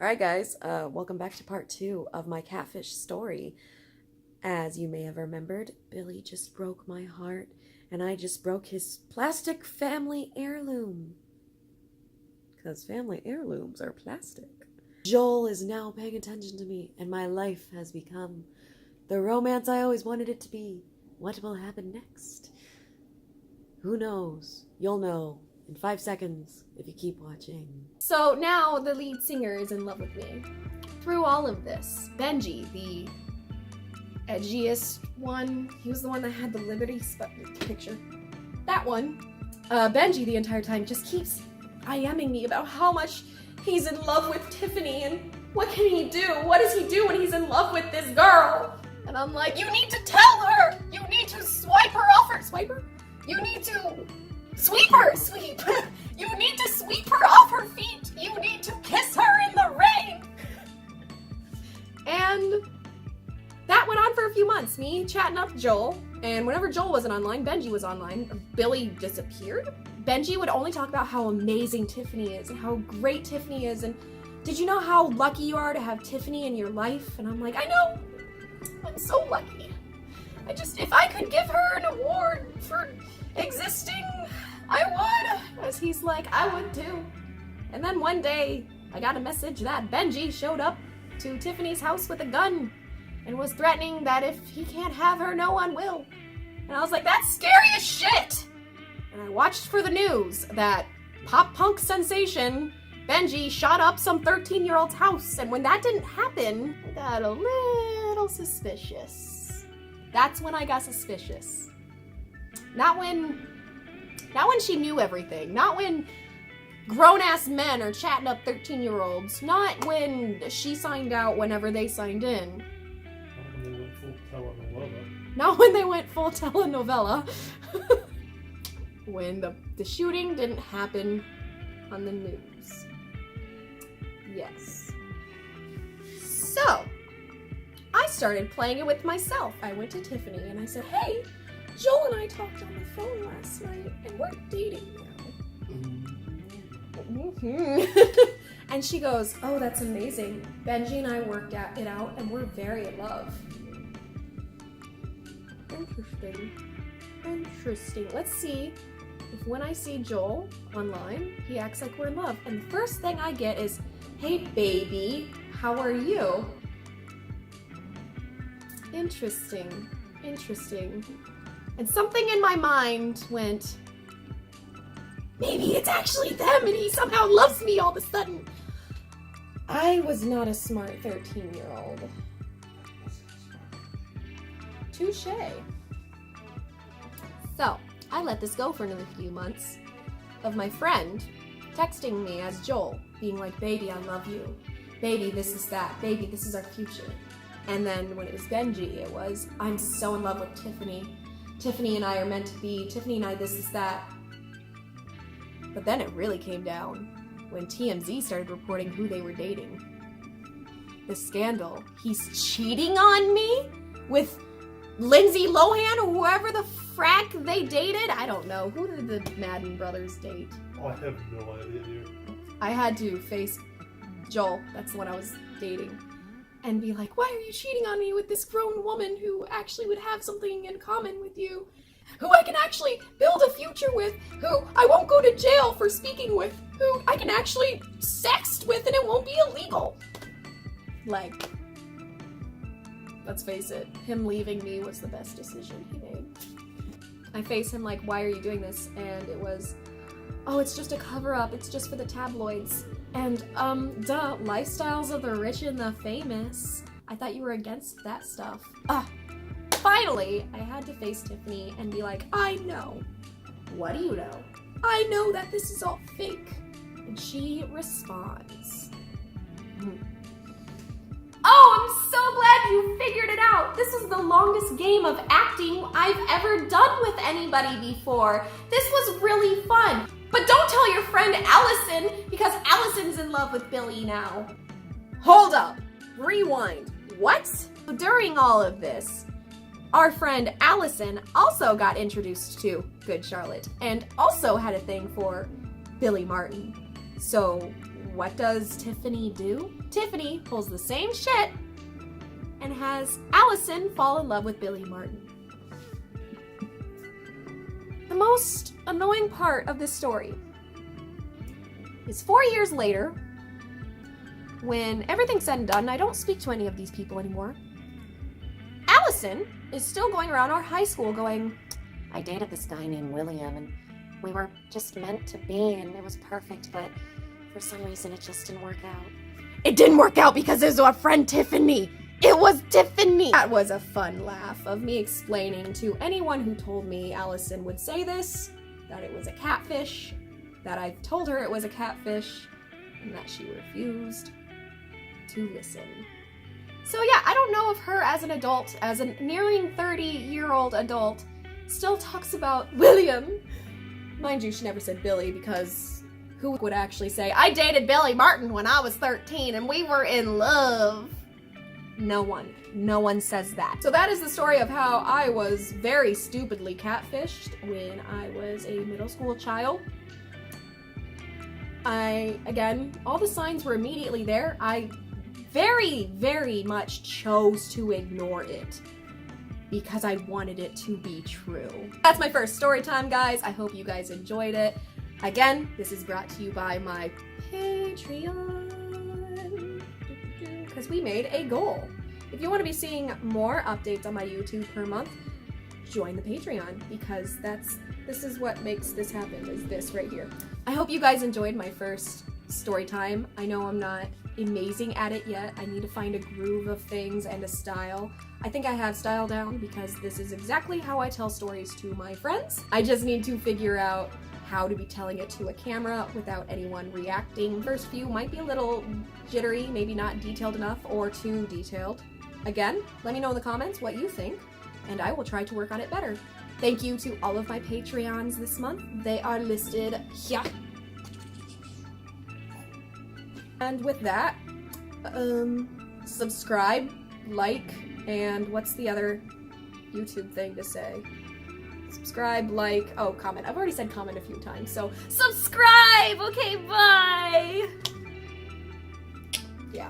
Alright guys, welcome back to part 2 of my Catfish story. As you may have remembered, Billy just broke my heart, and I just broke his plastic family heirloom. Because family heirlooms are plastic. Joel is now paying attention to me, and my life has become the romance I always wanted it to be. What will happen next? Who knows? You'll know in 5 seconds if you keep watching. So now the lead singer is in love with me. Through all of this, Benji, the edgiest one, he was the one that had the Liberty picture. That one. Benji the entire time just keeps IMing me about how much he's in love with Tiffany and what can he do? What does he do when he's in love with this girl? And I'm like, you need to tell her! You need to swipe her off her. Swipe her? You need to sweep her! Sweep! You need to sweep her off her feet! You need to kiss her in the rain! And that went on for a few months. Me chatting up Joel, and whenever Joel wasn't online, Benji was online. Billy disappeared. Benji would only talk about how amazing Tiffany is and how great Tiffany is, and did you know how lucky you are to have Tiffany in your life? And I'm like, I know! I'm so lucky. If I could give her an award for existing, I would. As he's like, I would too. And then one day, I got a message that Benji showed up to Tiffany's house with a gun and was threatening that if he can't have her, no one will. And I was like, that's scary as shit! And I watched for the news that pop punk sensation Benji shot up some 13-year-old's house. And when that didn't happen, I got a little suspicious. That's when I got suspicious. Not when she knew everything. Not when grown-ass men are chatting up 13-year-olds. Not when she signed out whenever they signed in. Not when they went full telenovela. When the shooting didn't happen on the news. Yes. So, I started playing it with myself. I went to Tiffany and I said, hey, Joel and I talked on the phone last night and we're dating now. And she goes, oh, that's amazing. Benji and I worked it out and we're very in love. Interesting. Let's see if when I see Joel online, he acts like we're in love. And the first thing I get is, hey baby, how are you? Interesting. And something in my mind went, maybe it's actually them and he somehow loves me all of a sudden. I was not a smart 13-year-old. Touche. So, I let this go for another few months of my friend texting me as Joel, being like, baby, I love you. Baby, this is that. Baby, this is our future. And then when it was Benji, it was, I'm so in love with Tiffany. Tiffany and I are meant to be. Tiffany and I, this is that. But then it really came down when TMZ started reporting who they were dating. The scandal. He's cheating on me with Lindsay Lohan or whoever the frack they dated? I don't know. Who did the Madden brothers date? Oh, I have no idea, dude. I had to face Joel, that's the one I was dating, and be like, why are you cheating on me with this grown woman who actually would have something in common with you? Who I can actually build a future with? Who I won't go to jail for speaking with? Who I can actually sext with and it won't be illegal? Like, let's face it, him leaving me was the best decision he made. I face him like, why are you doing this? And it was, oh, it's just a cover-up. It's just for the tabloids. And, duh, lifestyles of the rich and the famous. I thought you were against that stuff. Finally, I had to face Tiffany and be like, I know. What do you know? I know that this is all fake. And she responds. Oh, I'm so glad you figured it out. This is the longest game of acting I've ever done with anybody before. This was really fun. But don't tell your friend Allison, because Allison's in love with Billy now. Hold up. Rewind. What? During all of this, our friend Allison also got introduced to Good Charlotte and also had a thing for Billy Martin. So what does Tiffany do? Tiffany pulls the same shit and has Allison fall in love with Billy Martin. The most annoying part of this story is 4 years later, when everything's said and done, I don't speak to any of these people anymore. Allison is still going around our high school going, I dated this guy named William, and we were just meant to be, and it was perfect, but for some reason it just didn't work out. it didn't work out because it was our friend Tiffany. It was Tiffany. That was a fun laugh of me explaining to anyone who told me Allison would say this, that it was a catfish, that I told her it was a catfish, and that she refused to listen. So yeah, I don't know if her as an adult, as a nearing 30-year-old adult, still talks about William. Mind you, she never said Billy, because who would actually say, I dated Billy Martin when I was 13 and we were in love? No one. No one says that. So that is the story of how I was very stupidly catfished when I was a middle school child. Again, all the signs were immediately there. I very, very much chose to ignore it because I wanted it to be true. That's my first story time, guys. I hope you guys enjoyed it. Again, this is brought to you by my Patreon, because we made a goal. If you want to be seeing more updates on my YouTube per month, join the Patreon, because this is what makes this happen, is this right here. I hope you guys enjoyed my first story time. I know I'm not amazing at it yet. I need to find a groove of things and a style. I think I have style down because this is exactly how I tell stories to my friends. I just need to figure out how to be telling it to a camera without anyone reacting. First few might be a little jittery, maybe not detailed enough or too detailed. Again, let me know in the comments what you think, and I will try to work on it better. Thank you to all of my Patreons this month. They are listed here. And with that, subscribe, like, and what's the other YouTube thing to say? Subscribe, like, oh, comment. I've already said comment a few times, so subscribe! Okay, bye! Yeah.